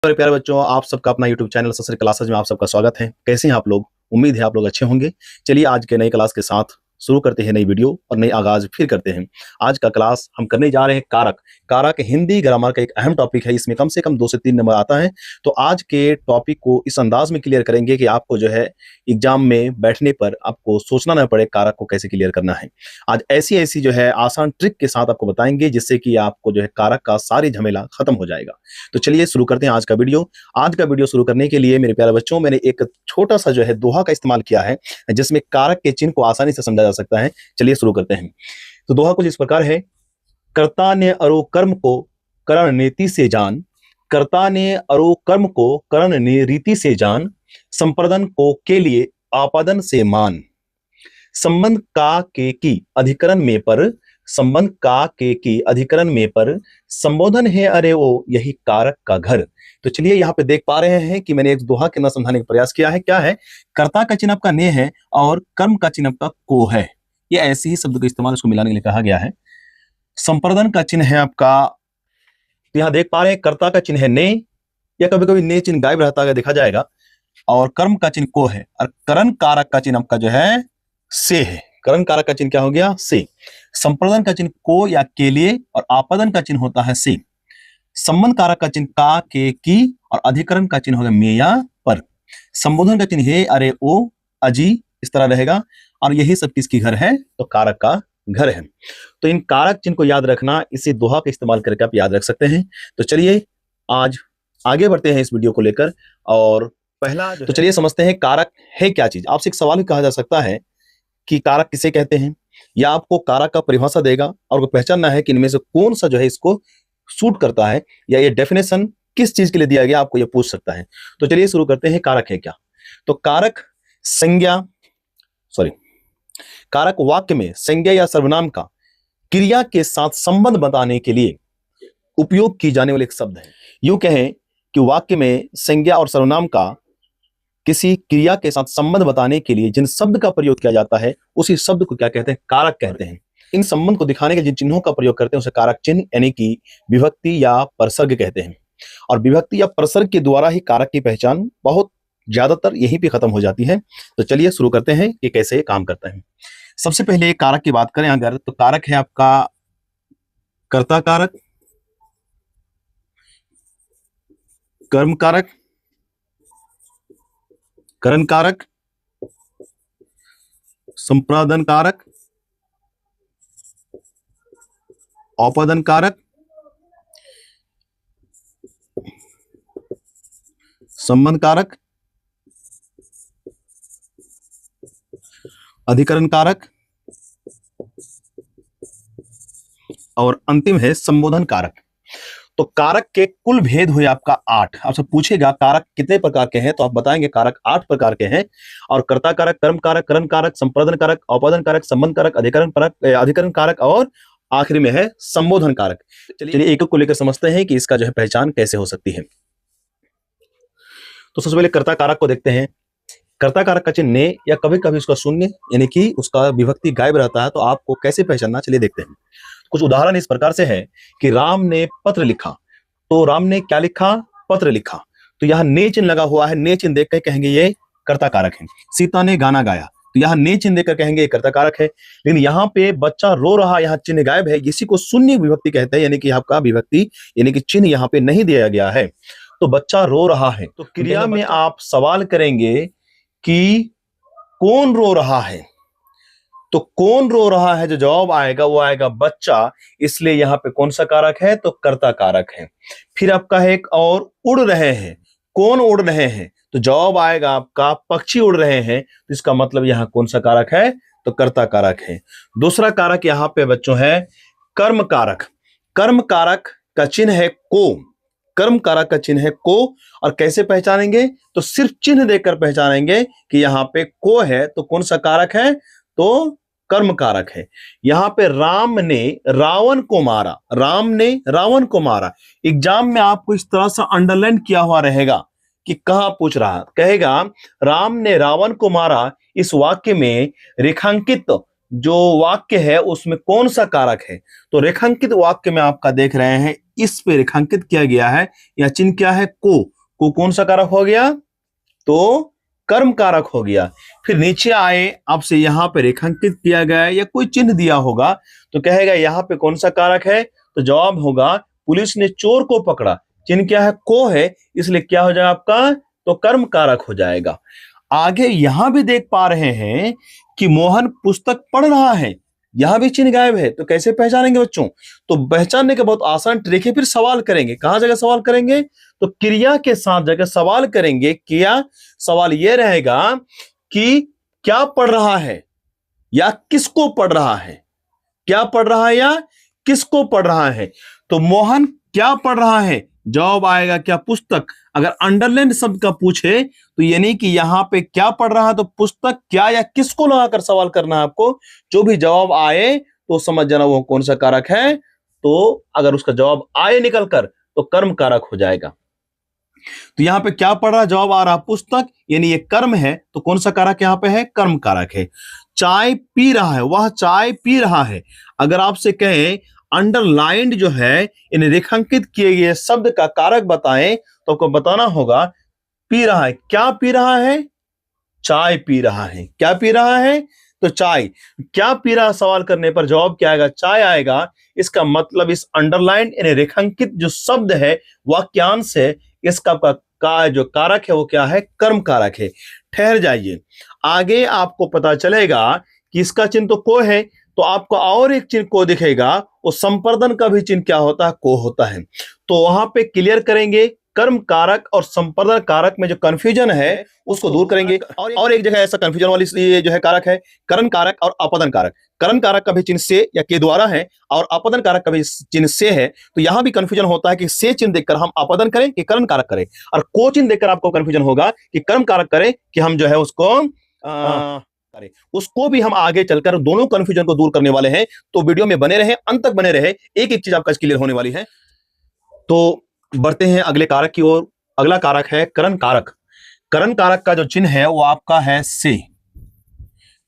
मेरे प्यारे बच्चों, आप सबका अपना YouTube चैनल ससुर क्लासेस में आप सबका स्वागत है। कैसे हैं आप लोग? उम्मीद है आप लोग अच्छे होंगे। चलिए आज के नई क्लास के साथ शुरू करते हैं नई वीडियो और नई आगाज फिर करते हैं। आज का क्लास हम करने जा रहे हैं कारक। कारक हिंदी ग्रामर का एक अहम टॉपिक है। इसमें कम से कम 2 से 3 नंबर आता है। तो आज के टॉपिक को इस अंदाज में क्लियर करेंगे कि आपको जो है एग्जाम में बैठने पर आपको सोचना ना पड़े कारक को कैसे क्लियर करना है। आज ऐसी जो है आसान ट्रिक के साथ आपको बताएंगे जिससे कि आपको जो है कारक का सारी झमेला खत्म हो जाएगा। तो चलिए शुरू करते हैं आज का वीडियो। आज का वीडियो शुरू करने के लिए मेरे प्यारे बच्चों मैंने एक छोटा सा जो है दोहा का इस्तेमाल किया है जिसमें कारक के चिन्ह को आसानी से समझा जा सकता है। चलिए शुरू करते हैं। तो दोहा कुछ इस प्रकार है। कर्ता ने अरो कर्म को करण नीति से जान, कर्ता ने अरो कर्म को करण रीति से जान, संप्रदन को के लिए आपादन से मान, संबंध का के की अधिकरण में पर, संबंध का के की अधिकरण में पर, संबोधन है अरे वो यही कारक का घर। तो चलिए यहाँ पे देख पा रहे हैं कि मैंने एक दोहा के अंदर समझाने का प्रयास किया है। क्या है? कर्ता का चिन्ह आपका ने है और कर्म का चिन्ह आपका को है। ये ऐसे ही शब्द का इस्तेमाल उसको मिलाने के लिए कहा गया है। संप्रदन का चिन्ह है आपका, तो यहाँ देख पा रहे हैं कर्ता का चिन्ह है ने, या कभी कभी ने चिन्ह गायब रहता है देखा जाएगा, और कर्म का चिन्ह को है, और करण कारक का चिन्ह आपका जो है से है। करण कारक का चिन्ह क्या हो गया? से। संप्रदन का चिन्ह को या के लिए, और आपादन का चिन्ह होता है से। संबंध कारक का चिन्ह का के की, और अधिकरण का चिन्ह होगा में या पर। संबोधन का चिन्ह है अरे ओ अजी, इस तरह रहेगा, और यही सब किसकी घर है? तो कारक का घर है। तो इन कारक चिन्ह को याद रखना, इसी दोहा का इस्तेमाल करके आप याद रख सकते हैं। तो चलिए आज आगे बढ़ते हैं इस वीडियो को लेकर। और पहला तो चलिए समझते हैं कारक है क्या चीज। आपसे एक सवाल भी कहा जा सकता है कि कारक किसे कहते हैं, या आपको कारक का परिभाषा देगा और पहचानना है कि इनमें से कौन सा जो है इसको सूट करता है, या ये डेफिनेशन किस चीज के लिए दिया गया, आपको ये पूछ सकता है। तो चलिए शुरू करते हैं। कारक है क्या? तो कारक संज्ञा कारक वाक्य में संज्ञा या सर्वनाम का क्रिया के साथ संबंध बताने के लिए उपयोग की जाने वाले एक शब्द है। यूं कहें कि वाक्य में संज्ञा और सर्वनाम का किसी क्रिया के साथ संबंध बताने के लिए जिन शब्द का प्रयोग किया जाता है उसी शब्द को क्या कहते हैं? कारक कहते हैं। इन संबंध को दिखाने के जिन चिन्हों का प्रयोग करते हैं उसे कारक चिन्ह यानी कि विभक्ति या प्रसर्ग कहते हैं। और विभक्ति या प्रसर्ग के द्वारा ही कारक की पहचान बहुत ज्यादातर यहीं पे खत्म हो जाती है। तो चलिए शुरू करते हैं कि कैसे ये काम करता है। सबसे पहले कारक की बात करें अगर, तो कारक है आपका कर्ता कारक, कर्म कारक, करण कारक, संप्रदन कारक, औपदन कारक, संबंध कारक, अधिकरण कारक, और अंतिम है संबोधन कारक। तो कारक के कुल भेद हुए आपका 8। आपसे पूछेगा कारक कितने प्रकार के हैं, तो आप बताएंगे कारक 8 प्रकार के हैं। और कर्ता कारक, कर्म कारक, करण कारक, संप्रदन कारक, औपदन कारक, संबंध कारक, अधिकरण कारक, और आखिरी में है संबोधन कारक। चलिए एक को लेकर समझते हैं कि इसका जो है पहचान कैसे हो सकती है। तो सबसे पहले कर्ता कारक को देखते हैं। कर्ता कारक का चिन्ह ने, या कभी कभी उसका शून्य यानी कि उसका विभक्ति गायब रहता है, तो आपको कैसे पहचानना, चलिए देखते हैं। कुछ उदाहरण इस प्रकार से है कि राम ने पत्र लिखा। तो राम ने क्या लिखा? पत्र लिखा। तो यहाँ ने चिन्ह लगा हुआ है, ने चिन्ह देखकर कहेंगे ये कर्ता कारक है। सीता ने गाना गाया, तो यहाँ ने चिन्ह देखकर कहेंगे ये कर्ता कारक है। लेकिन यहाँ पे बच्चा रो रहा, यहाँ चिन्ह गायब है, इसी को शून्य विभक्ति कहते हैं, यानी कि आपका विभक्ति यानी कि चिन्ह यहाँ पे नहीं दिया गया है। तो बच्चा रो रहा है, तो क्रिया में आप सवाल करेंगे कि कौन रो रहा है। तो कौन रो रहा है जो जवाब आएगा वो आएगा बच्चा, इसलिए यहां पे कौन सा कारक है? तो कर्ता कारक है। फिर आपका है एक और, उड़ रहे हैं। कौन उड़ रहे हैं? तो जवाब आएगा आपका पक्षी उड़ रहे हैं, तो इसका मतलब यहां कौन सा कारक है? तो कर्ता कारक है। दूसरा कारक यहां पे बच्चों है कर्म कारक। कर्म कारक का चिन्ह है को, कर्म कारक का चिन्ह है को, और कैसे पहचानेंगे? तो सिर्फ चिन्ह देखकर पहचानेंगे कि यहाँ पे को है, तो कौन सा कारक है? तो कर्म कारक है। यहां पे राम ने रावण को मारा, राम ने रावण को मारा। एग्जाम में आपको इस तरह से अंडरलाइन किया हुआ रहेगा कि कहां पूछ रहा है, कहेगा राम ने रावण को मारा। इस वाक्य में रेखांकित जो वाक्य है उसमें कौन सा कारक है? तो रेखांकित वाक्य में आपका देख रहे हैं इस पे रेखांकित किया गया है, यह चिन्ह क्या है, को कौन सा कारक हो गया, तो कर्म कारक हो गया। फिर नीचे आए, अब से यहां पे रेखांकित किया गया है या कोई चिन्ह दिया होगा तो कहेगा यहां पे कौन सा कारक है, तो जवाब होगा पुलिस ने चोर को पकड़ा, चिन्ह क्या है, को है, इसलिए क्या हो जाएगा आपका, तो कर्म कारक हो जाएगा। आगे यहां भी देख पा रहे हैं कि मोहन पुस्तक पढ़ रहा है, यहां भी चिन्ह गायब है, तो कैसे पहचानेंगे बच्चों, तो पहचानने का बहुत आसान ट्रिक है। फिर सवाल करेंगे, कहां जगह सवाल करेंगे, तो क्रिया के साथ जगह सवाल करेंगे। क्रिया सवाल यह रहेगा कि क्या पढ़ रहा है या किसको पढ़ रहा है, क्या पढ़ रहा है या किसको पढ़ रहा है, तो मोहन क्या पढ़ रहा है, जवाब आएगा क्या, पुस्तक। अगर अंडरलाइन शब्द का पूछे तो यानी कि यहां पे क्या पढ़ रहा है, तो पुस्तक क्या या किसको लगाकर सवाल करना है आपको, जो भी जवाब आए तो समझ जाना वो कौन सा कारक है। तो अगर उसका जवाब आए निकलकर तो कर्म कारक हो जाएगा। तो यहां पे क्या पढ़ रहा, जवाब आ रहा पुस्तक, यानी ये कर्म है, तो कौन सा कारक यहां पे है, कर्म कारक है। चाय पी रहा है, वह चाय पी रहा है। अगर आपसे कहें अंडरलाइंड जो है इन रेखांकित किए गए शब्द का कारक बताएं, तो आपको बताना होगा पी रहा है, क्या पी रहा है, चाय पी रहा है, क्या पी रहा है, तो चाय। क्या पी रहा सवाल करने पर जवाब क्या आएगा, चाय आएगा। इसका मतलब इस अंडरलाइन यानी रेखांकित जो शब्द है वाक्यांश है, इसका का जो कारक है वो क्या है, कर्म कारक है। ठहर जाइए, आगे आपको पता चलेगा कि इसका चिन्ह तो को है, तो आपको और एक चिन्ह को दिखेगा, वो संपर्धन का भी चिन्ह क्या होता है, को होता है। तो वहां पे क्लियर करेंगे कर्म कारक और संपर्धन कारक में जो कंफ्यूजन है उसको दूर करेंगे। और एक जगह ऐसा कंफ्यूजन वाली ये जो है कारक है, करण कारक और अपदन कारक। करण कारक का भी चिन्ह से या के द्वारा है और अपदन कारक का भी चिन्ह से है, तो यहां भी कंफ्यूजन होता है कि से चिन्ह देखकर हम अपदन करें कि करण कारक करें, और को चिन्ह देखकर आपको कंफ्यूजन होगा कि कर्म कारक करें कि हम जो है उसको करें। उसको भी हम आगे चलकर दोनों कंफ्यूजन को दूर करने वाले हैं, तो वीडियो में बने रहे, अंत तक बने रहे, एक एक चीज आपका क्लियर होने वाली है। तो बढ़ते हैं अगले कारक की ओर। अगला कारक है करण कारक। करण कारक का जो चिन्ह है वो आपका है से।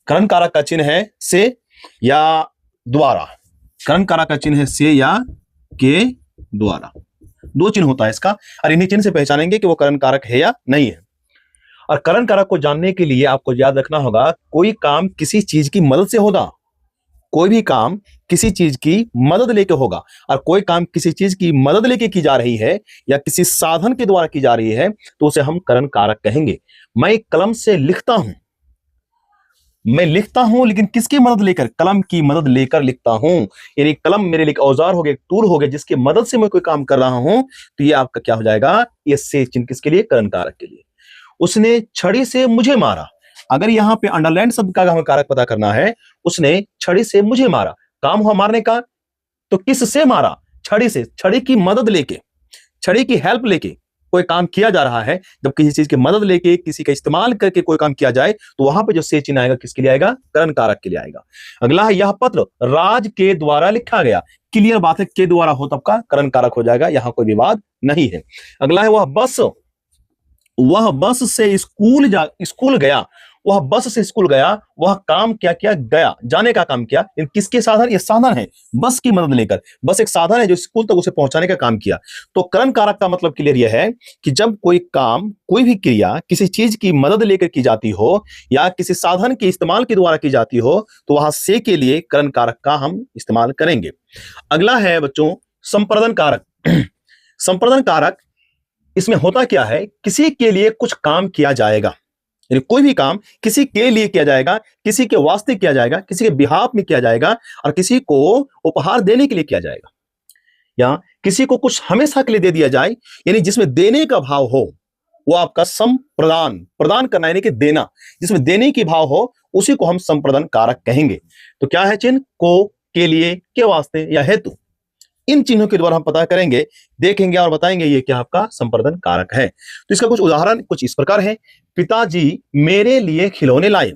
करण कारक का चिन्ह है से या द्वारा। करण कारक का चिन्ह है से या के द्वारा, दो चिन्ह होता है इसका, और इन्हीं चिन्ह से पहचानेंगे कि वो करण कारक है या नहीं है। और करण कारक को जानने के लिए आपको याद रखना होगा, कोई काम किसी चीज की मदद से होगा, कोई भी काम किसी चीज की मदद लेके होगा, और कोई काम किसी चीज की मदद लेके की जा रही है या किसी साधन के द्वारा की जा रही है तो उसे हम करण कारक कहेंगे। मैं कलम से लिखता हूं, मैं लिखता हूं लेकिन किसकी मदद लेकर, कलम की मदद लेकर लिखता हूं, यानी कलम मेरे लिए औजार हो गया, टूल हो गया, जिसकी मदद से मैं कोई काम कर रहा हूं, तो ये आपका क्या हो जाएगा, ये से चिन्ह किसके लिए, करण कारक के लिए। उसने छड़ी से मुझे मारा। अगर यहां पे अंडरलाइन शब्द का हमें कारक पता करना है, उसने छड़ी से मुझे मारा, काम हुआ मारने का, तो किस से मारा, छड़ी से, छड़ी की मदद लेके, छड़ी की हेल्प लेके कोई काम किया जा रहा है। जब किसी चीज की मदद लेके, किसी का इस्तेमाल करके कोई काम किया जाए तो वहां पे जो से चिन्ह आएगा किसके लिए आएगा, करण कारक के लिए आएगा। अगला है, यह पत्र राज के द्वारा लिखा गया। क्लियर बात है, के द्वारा हो तब का करण कारक हो जाएगा, यहां कोई विवाद नहीं है। अगला है, वह बस से स्कूल गया। वह बस से स्कूल गया, वह काम क्या किया, गया, जाने का काम किया। किसके साधन, ये साधन है, बस की मदद लेकर, बस एक साधन है जो स्कूल तक उसे पहुंचाने का काम किया। तो करण कारक का मतलब क्लियर यह है कि जब कोई काम, कोई भी क्रिया किसी चीज की मदद लेकर की जाती हो या किसी साधन के इस्तेमाल के द्वारा की जाती हो, तो वहां से के लिए करण कारक का हम इस्तेमाल करेंगे। अगला है बच्चों संप्रदन कारक। संप्रदन कारक, इसमें होता क्या है, किसी के लिए कुछ काम किया जाएगा, यानी कोई भी काम किसी के लिए किया जाएगा, किसी के वास्ते किया जाएगा, किसी के बिहाफ में किया जाएगा, और किसी को उपहार देने के लिए किया जाएगा, या किसी को कुछ हमेशा के लिए दे दिया जाए, यानी जिसमें देने का भाव हो, वो आपका संप्रदान, प्रदान करना यानी कि देना, जिसमें देने की भाव हो उसी को हम संप्रदान कारक कहेंगे। तो क्या है चिन्ह, को, के लिए, के वास्ते या हेतु। इन चिन्हों के द्वारा हम पता करेंगे, देखेंगे और बताएंगे ये क्या आपका संप्रदान कारक है। तो इसका कुछ उदाहरण कुछ इस प्रकार है। पिताजी मेरे लिए खिलौने लाए।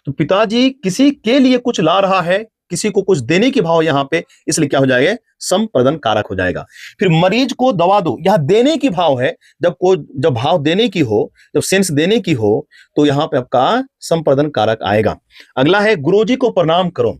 तो पिताजी किसी के लिए कुछ ला रहा है, किसी को कुछ देने की भाव यहां पे, इसलिए क्या हो जाएगा, संप्रदान कारक हो जाएगा। फिर मरीज को दवा दो, यहां देने की भाव है, जब भाव देने की हो, जब सेंस देने की हो, तो यहां पे आपका संप्रदान कारक आएगा। अगला है गुरुजी को प्रणाम करो।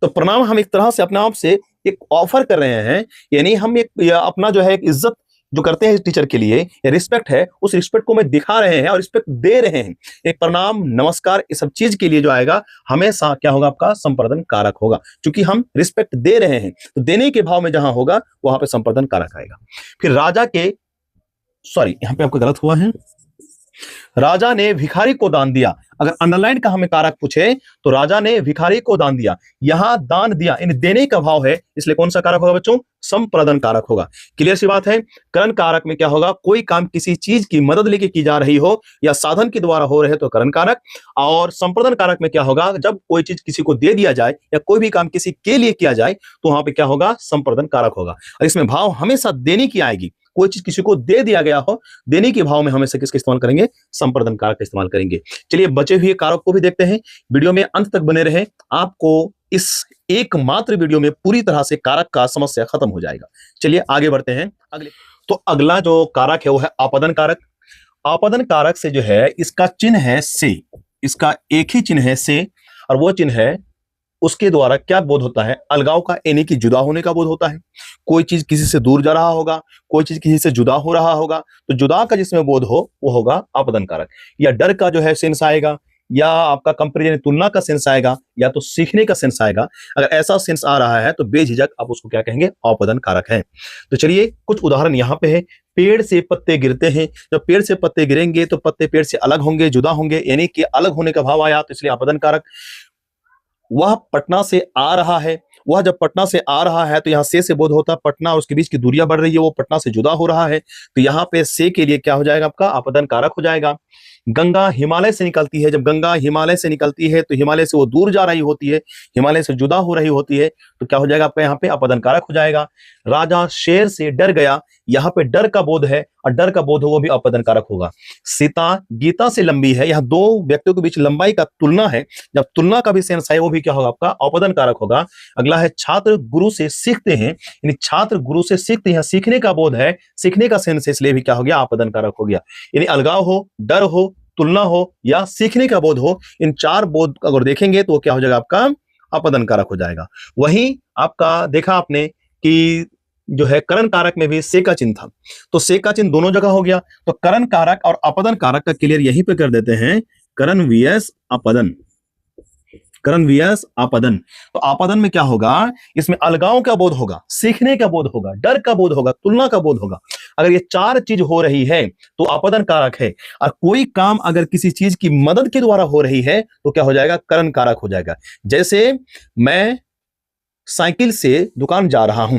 तो प्रणाम हम एक तरह से अपने आप से एक ऑफर कर रहे हैं, यानी हम एक अपना जो है एक इज्जत जो करते हैं टीचर के लिए, या रिस्पेक्ट है, उस रिस्पेक्ट को मैं दिखा रहे हैं और रिस्पेक्ट दे रहे हैं। एक प्रणाम, नमस्कार, इस सब चीज के लिए जो आएगा हमेशा क्या होगा, आपका संपर्धन कारक होगा, क्योंकि हम रिस्पेक्ट दे रहे हैं। तो देने के भाव में जहां होगा वहां पे संपर्धन कारक आएगा। फिर राजा के, सॉरी यहां पे आपका गलत हुआ है, राजा ने भिखारी को दान दिया। अगर अंडरलाइन का हमें कारक पूछे तो राजा ने भिखारी को दान दिया, यहां दान दिया इन देने का भाव है, इसलिए कौन सा कारक होगा बच्चों, संप्रदन कारक होगा। क्लियर सी बात है। करण कारक में क्या होगा, कोई काम किसी चीज की मदद लेके की जा रही हो या साधन के द्वारा हो रहे तो करण कारक, और संप्रदन कारक में क्या होगा, जब कोई चीज किसी को दे दिया जाए या कोई भी काम किसी के लिए किया जाए तो वहां पे क्या होगा, संप्रदन कारक होगा। और इसमें भाव हमेशा देने की आएगी, कोई चीज किसी को दे दिया गया हो, देने के भाव में हमेशा किसका इस्तेमाल करेंगे, संप्रदन कारक का इस्तेमाल करेंगे। चलिए बचे हुए कारक को भी देखते हैं, वीडियो में अंत तक बने रहें, आपको इस एकमात्र वीडियो में पूरी तरह से कारक का समस्या खत्म हो जाएगा। चलिए आगे बढ़ते हैं अगले। तो अगला जो कारक है वो है आपदन कारक। आपदन कारक से जो है, इसका चिन्ह है से, इसका एक ही चिन्ह है से, और वो चिन्ह है, उसके द्वारा क्या बोध होता है, अलगाव का, यानी कि जुदा होने का बोध होता है। कोई चीज किसी से दूर जा रहा होगा, कोई चीज किसी से जुदा हो रहा होगा, तो जुदा का जिसमें बोध हो वो होगा आपदन कारक। या डर का जो है सेंस आएगा, या आपका कंपैरिजन तुलना का सेंस आएगा, या तो सीखने का सेंस आएगा। अगर ऐसा सेंस आ रहा है तो बेझिझक आप उसको क्या कहेंगे, आपदन कारक है। तो चलिए कुछ उदाहरण यहाँ पे है। पेड़ से पत्ते गिरते हैं, जब पेड़ से पत्ते गिरेंगे तो पत्ते पेड़ से अलग होंगे, जुदा होंगे, यानी कि अलग होने का भाव आया, तो इसलिए आपदन कारक। वह पटना से आ रहा है, वह जब पटना से आ रहा है तो यहाँ से बोध होता, पटना और उसके बीच की दूरियां बढ़ रही है, वो पटना से जुदा हो रहा है, तो यहाँ पे से के लिए क्या हो जाएगा, आपका आपदन कारक हो जाएगा। गंगा हिमालय से निकलती है, जब गंगा हिमालय से निकलती है तो हिमालय से वो दूर जा रही होती है, हिमालय से जुदा हो रही होती है, तो क्या हो जाएगा आपका यहाँ पे आपदन कारक हो जाएगा। राजा शेर से डर गया, यहाँ पे डर का बोध है, और डर का बोध हो वो भी आपदन कारक होगा। सीता गीता से लंबी है, यहाँ दो व्यक्तियों के बीच लंबाई का तुलना है, जब तुलना का भी सेंस है वो भी क्या होगा, आपका आपदन कारक होगा। अगला है छात्र गुरु से सीखते हैं, यानी छात्र गुरु से सीखते हैं, सीखने का बोध है, सीखने का सेंस है, इसलिए भी क्या हो गया, आपदन कारक हो गया। यानी अलगाव हो, डर हो, तुलना हो या सीखने का बोध हो, इन चार बोध अगर देखेंगे तो क्या हो जाएगा, आपका आपदन कारक हो जाएगा। वहीं आपका देखा आपने कि जो है करण कारक में भी से का चिन्ह था, तो से का चिन्ह दोनों जगह हो गया, तो करण कारक और आपदन कारक का क्लियर यहीं पे कर देते हैं, करण वीएस आपदन, करण वीएस आपदन। तो आपदन में क्या होगा, इसमें अलगाव का बोध होगा, सीखने का बोध होगा, डर का बोध होगा, तुलना का बोध होगा। अगर ये चार चीज हो रही है तो आपदन कारक है, और कोई काम अगर किसी चीज की मदद के द्वारा हो रही है तो क्या हो जाएगा, करण कारक हो जाएगा। जैसे मैं साइकिल से दुकान जा रहा हूं,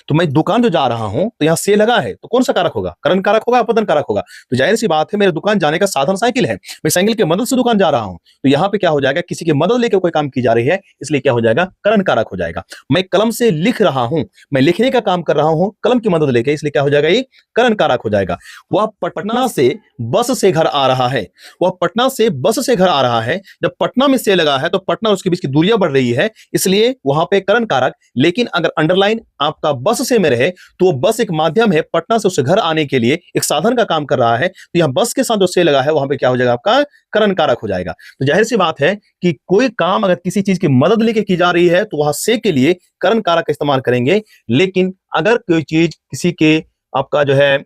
तो मैं दुकान जो जा रहा हूं तो यहां से लगा है, तो कौन सा कारक होगा, करण कारक होगा, आपदन कारक होगा। तो जाहिर सी बात है, मेरे दुकान जाने का साधन साइकिल है, मैं साइकिल की मदद से दुकान जा रहा हूं, तो यहां पे क्या हो जाएगा, किसी की मदद लेकर कोई काम की जा रही है, इसलिए क्या हो जाएगा, करण कारक हो जाएगा। मैं कलम से लिख रहा हूं, मैं लिखने का काम कर रहा हूं कलम की मदद लेकर, इसलिए क्या हो जाएगा, ये करण कारक हो जाएगा। वह पटना से बस से घर आ रहा है, वह पटना से बस से घर आ रहा है, जब पटना में से लगा है तो पटना और उसके बीच की दूरियां बढ़ रही है, इसलिए वहां पे करण कारक। लेकिन अगर अंडरलाइन आपका बस से में रहे तो वो बस एक माध्यम है, पटना से उसे घर आने के लिए एक साधन का काम कर रहा है, तो यहां बस के साथ जो से लगा है वहां पे क्या हो जाएगा, आपका करण कारक हो जाएगा। तो जाहिर सी बात है कि कोई काम अगर किसी चीज की मदद लेके की जा रही है तो वहां से के लिए करण कारक का इस्तेमाल करेंगे। लेकिन अगर कोई चीज किसी के आपका जो है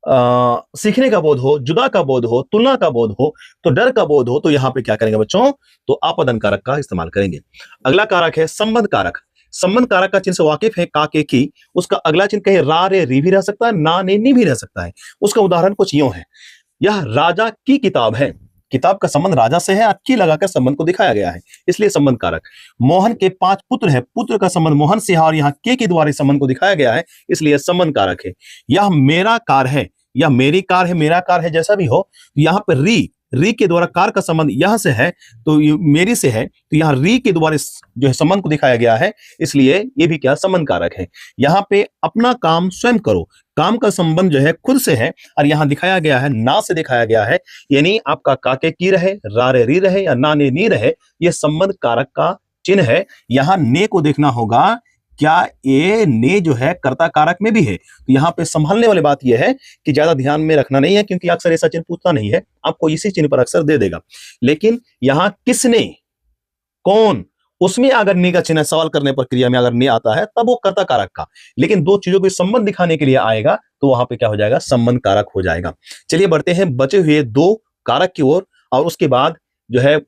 सीखने का बोध हो, जुदा का बोध हो, तुलना का बोध हो, तो डर का बोध हो, तो यहां पे क्या करेंगे बच्चों, तो आपदन कारक का इस्तेमाल करेंगे। अगला कारक है संबंध कारक। संबंध कारक का चिन्ह से वाकिफ है का के की, उसका अगला चिन्ह कहे रा रे री भी रह सकता है, ना ने नी भी रह सकता है। उसका उदाहरण कुछ यूं है, यह राजा की किताब है, किताब का संबंध राजा से है, अच्छी लगाकर संबंध को दिखाया गया है, इसलिए संबंध कारक। मोहन के 5 पुत्र है, पुत्र का संबंध मोहन से है और यहाँ के द्वारा संबंध को दिखाया गया है, इसलिए संबंध कारक है। यह मेरा कार है, या मेरी कार है, मेरा कार है, जैसा भी हो, यहाँ पर री के द्वारा कार का संबंध यहां से है तो मेरी से है, तो यहाँ री के द्वारा जो है संबंध को दिखाया गया है, इसलिए ये भी क्या संबंध कारक है। यहाँ पे अपना काम स्वयं करो, काम का संबंध जो है खुद से है, और यहाँ दिखाया गया है ना से दिखाया गया है, यानी आपका काके की रहे, रा रे री रहे या ना ने नी रहे, ये संबंध कारक का चिन्ह है। यहाँ ने को देखना होगा, क्या ए ने जो है कर्ता कारक में भी है, तो यहाँ पे संभालने वाली बात यह है कि ज्यादा ध्यान में रखना नहीं है, क्योंकि अक्सर ऐसा चिन्ह पूछता नहीं है, आपको इसी चिन्ह पर अक्सर दे देगा। लेकिन यहाँ किसने, कौन, उसमें अगर ने का चिन्ह सवाल करने पर क्रिया में अगर ने आता है तब वो कर्ता कारक का, लेकिन दो चीजों के संबंध दिखाने के लिए आएगा तो वहां पे क्या हो जाएगा, संबंध कारक हो जाएगा। चलिए बढ़ते हैं बचे हुए दो कारक की ओर, और उसके बाद जो है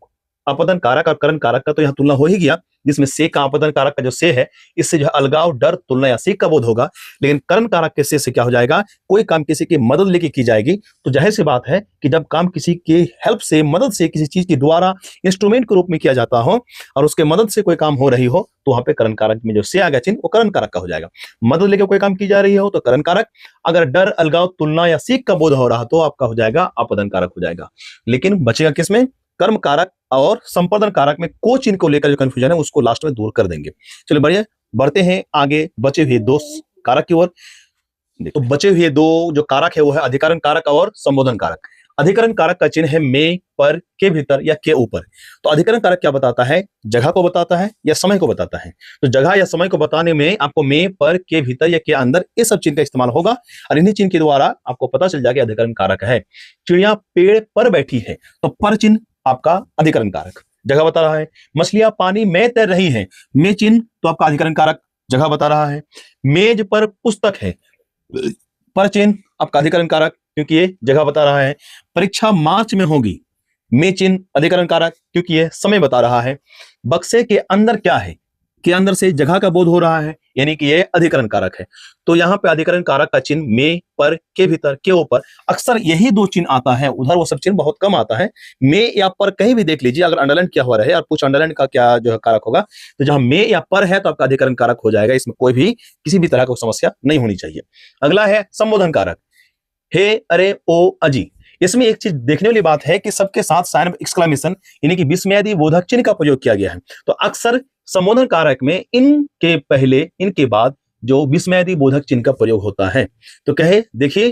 अपदन कारक और करण कारक का तो यहां तुलना हो ही गया, जिसमें से का अपदन कारक का जो से है इससे जो है अलगाव, डर, तुलना या सीख का बोध होगा। लेकिन करण कारक के से क्या हो जाएगा, कोई काम किसी की मदद लेके की जाएगी तो जाहिर सी बात है कि जब काम किसी की हेल्प से, मदद से, किसी चीज के द्वारा इंस्ट्रूमेंट के रूप में किया जाता हो और उसके मदद से कोई काम हो रही हो तो वहां पे करण कारक में जो से आ गया चिन्ह वो करण कारक का हो जाएगा। मदद लेके कोई काम की जा रही हो तो करण कारक, अगर डर, अलगाव, तुलना या सीख का बोध हो रहा तो आपका हो जाएगा अपदन कारक हो जाएगा। लेकिन बचेगा किसमें, कर्म कारक और संपादन कारक में को चिन्ह को लेकर जो कंफ्यूजन है उसको लास्ट में दूर कर देंगे। चलो बढ़िया, बढ़ते हैं आगे बचे हुए दो कारक की ओर। तो बचे हुए दो जो कारक है वो है अधिकरण कारक और संबोधन कारक। अधिकरण कारक का चिन्ह है में, पर, के भीतर या के ऊपर। तो अधिकरण कारक क्या बताता है, जगह को बताता है या समय को बताता है। तो जगह या समय को बताने में आपको में, पर, के भीतर या के अंदर ये सब चिन्ह का इस्तेमाल होगा और इन्हीं चिन्ह के द्वारा आपको पता चल जाएगा अधिकरण कारक है। चिड़िया पेड़ पर बैठी है तो पर चिन्ह आपका अधिकरण कारक, जगह बता रहा है। मछलियां पानी में तैर रही हैं, में चिन्ह तो आपका अधिकरण कारक, जगह बता रहा है। मेज पर पुस्तक है, पर चिन्ह आपका अधिकरण कारक क्योंकि ये जगह बता रहा है। परीक्षा मार्च में होगी, में चिन्ह अधिकरण कारक क्योंकि ये समय बता रहा है। बक्से के अंदर क्या है, के अंदर से जगह का बोध हो रहा है यानी कि ये अधिकरण कारक है। तो यहाँ पे अधिकरण कारक का चिन्ह में, पर, के भीतर, के ऊपर, अक्सर यही दो चिन्ह आता है, उधर वो सब चिन्ह बहुत कम आता है। में या पर कहीं भी देख लीजिए, अगर अंडरलाइन किया हुआ रहे और कुछ अंडरलाइन का क्या जो है कारक होगा तो जहां में या पर है तो आपका अधिकरण कारक हो जाएगा, इसमें कोई भी किसी भी तरह की समस्या नहीं होनी चाहिए। अगला है संबोधन कारक, हे, अरे, ओ, अजी। इसमें एक चीज देखने वाली बात है कि सबके साथ साइन ऑफ एक्सक्लेमेशन यानी कि विस्मयादि बोधक चिन्ह का प्रयोग किया गया है। तो अक्सर संबोधन कारक में इनके पहले, इनके बाद जो विस्मयादि बोधक चिन्ह का प्रयोग होता है। तो कहे देखिए,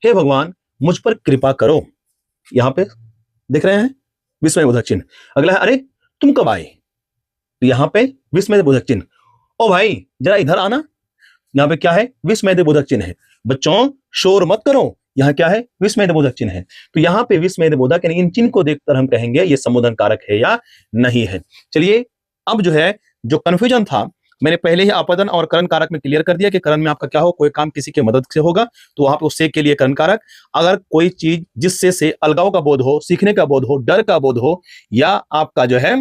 हे भगवान मुझ पर कृपा करो, यहां पे देख रहे हैं विस्मय बोधक चिन्ह। अगला है अरे तुम कब आए, तो यहां पे विस्मय बोधक चिन्ह। ओ भाई जरा इधर आना, यहाँ पे क्या है, विस्मय बोधक चिन्ह है। बच्चों शोर मत करो, यहाँ क्या है, विस्मय बोधक चिन्ह है। तो यहाँ पे विस्मय बोधक यानी इन चिन्ह को देखकर हम कहेंगे ये संबोधन कारक है या नहीं है। चलिए अब जो है, जो कंफ्यूजन था मैंने पहले ही अपदन और करण कारक में क्लियर कर दिया कि करण में आपका क्या हो, कोई काम किसी की मदद से होगा तो वहां पे उससे के लिए करण कारक। अगर कोई चीज जिससे से अलगाव का बोध हो, सीखने का बोध हो, डर का बोध हो या आपका जो है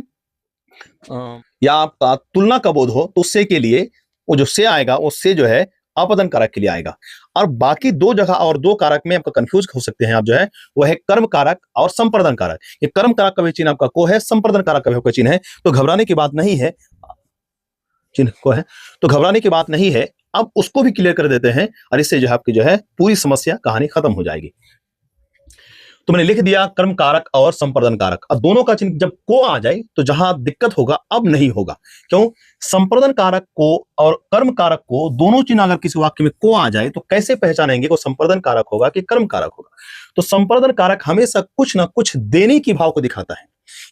या आपका तुलना का बोध हो तो उससे के लिए वो जो से आएगा उससे जो है अपदन कारक के लिए आएगा। और बाकी दो जगह और दो कारक में आपका कंफ्यूज हो सकते हैं आप जो है, वो है कर्म कारक और संप्रदान कारक। ये कर्म कारक का भी चिन्ह आपका को है, संप्रदान कारक का भी आपका चिन्ह है, तो घबराने की बात नहीं है, चिन्ह को है तो घबराने की बात नहीं है। अब उसको भी क्लियर कर देते हैं और इससे जो है आपकी जो है पूरी समस्या कहानी खत्म हो जाएगी। तो मैंने लिख दिया कर्म कारक और संप्रदान कारक। अब दोनों का चिन्ह जब को आ जाए तो जहां दिक्कत होगा अब नहीं होगा, क्यों, संप्रदान कारक को और कर्म कारक को दोनों चिन्ह अगर किसी वाक्य में को आ जाए तो कैसे पहचानेंगे को संप्रदान कारक होगा कि कर्म कारक होगा। तो संप्रदान कारक हमेशा कुछ ना कुछ देने की भाव को दिखाता है,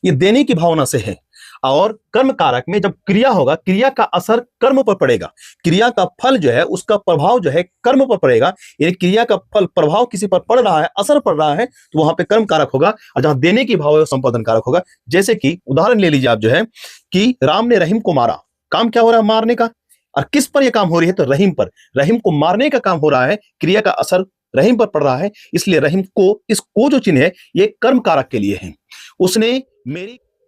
ये देने की भावना से है। और कर्म कारक में जब क्रिया होगा, क्रिया का असर कर्म पर पड़ेगा, क्रिया का फल जो है उसका प्रभाव जो है कर्म पर पड़ेगा, यानी क्रिया का फल प्रभाव किसी पर पड़ रहा है, असर पड़ रहा है तो वहां पे कर्म कारक होगा। और जहां देने की भाव है संपादन कारक होगा। जैसे कि उदाहरण ले लीजिए आप जो है कि राम ने रहीम को मारा, काम क्या हो रहा है, मारने का, और किस पर यह काम हो रही है तो रहीम पर, रहीम को मारने का काम हो रहा है, क्रिया का असर रहीम पर पड़ रहा है, इसलिए रहीम को, इसको जो चिन्ह है ये कर्म कारक के लिए है।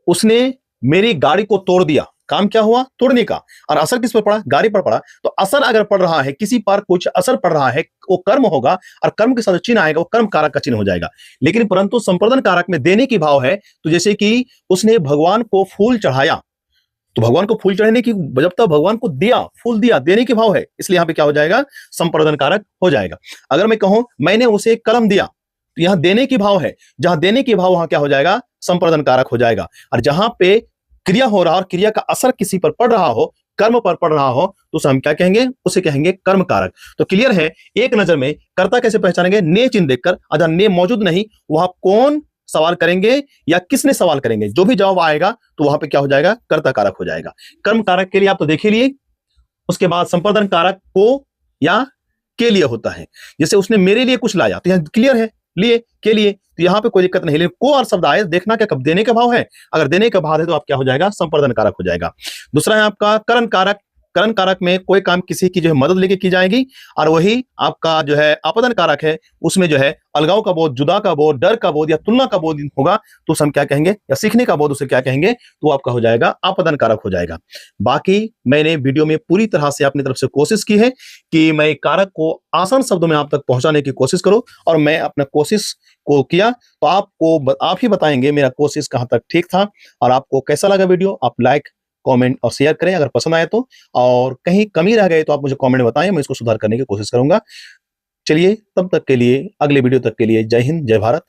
उसने मेरी गाड़ी को तोड़ दिया, काम क्या हुआ, तोड़ने का, और असर किस पर पड़ा, गाड़ी पर पड़ा। तो असर अगर पड़ रहा है, किसी पर कुछ असर पड़ रहा है, वो कर्म होगा और कर्म के साथ चिन्ह आएगा वो कर्म कारक का चिन्ह हो जाएगा। लेकिन परंतु संप्रदान कारक में देने की भाव है, तो जैसे कि उसने भगवान को फूल चढ़ाया, तो भगवान को फूल चढ़ाने की जब तक भगवान को दिया, फूल दिया, देने की भाव है, इसलिए यहां पे क्या हो जाएगा, संप्रदान कारक हो जाएगा। अगर मैं कहूं मैंने उसे कलम दिया, तो यहां देने की भाव है, जहां देने की भाव वहां क्या हो जाएगा, संप्रदान कारक हो जाएगा। और जहां पे क्रिया हो रहा और क्रिया का असर किसी पर पड़ रहा हो, कर्म पर पड़ रहा हो, तो उसे हम क्या कहेंगे, उसे कहेंगे कर्म कारक। तो क्लियर है, एक नजर में कर्ता कैसे पहचानेंगे, ने चिन्ह देखकर। अगर ने मौजूद नहीं, वहां कौन सवाल करेंगे या किसने सवाल करेंगे, जो भी जवाब आएगा तो वहां पे क्या हो जाएगा, कर्ता कारक हो जाएगा। कर्म कारक के लिए आप तो देख ही लिए, उसके बाद संप्रदान कारक को या के लिए होता है। जैसे उसने मेरे लिए कुछ लाया, तो यहां क्लियर है लिए के लिए, तो यहाँ पे कोई दिक्कत नहीं। लेकिन को और शब्द आए, देखना क्या कब देने का भाव है, अगर देने का भाव है तो आप क्या हो जाएगा, संपर्धन कारक हो जाएगा। दूसरा है आपका करण कारक। करण कारक में कोई काम किसी की जो है मदद लेके की जाएगी, और वही आपका जो है आपदन कारक है, उसमें जो है अलगाव का बोध, जुदा का बोध, डर का बोध या तुलना का बोध होगा, तो उसे हम क्या कहेंगे, या सीखने का बोध उसे क्या कहेंगे, तो आपका हो जाएगा आपदन कारक हो जाएगा। बाकी मैंने वीडियो में पूरी तरह से अपनी तरफ से कोशिश की है कि मैं कारक को आसान शब्दों में आप तक पहुंचाने की कोशिश करूं, और मैं अपना कोशिश को किया, तो आप ही बताएंगे मेरा कोशिश कहां तक ठीक था, और आपको कैसा लगा वीडियो। आप लाइक, कमेंट और शेयर करें अगर पसंद आए तो, और कहीं कमी रह गई तो आप मुझे कमेंट में बताएं, मैं इसको सुधार करने की कोशिश करूंगा। चलिए तब तक के लिए, अगले वीडियो तक के लिए, जय हिंद, जय भारत।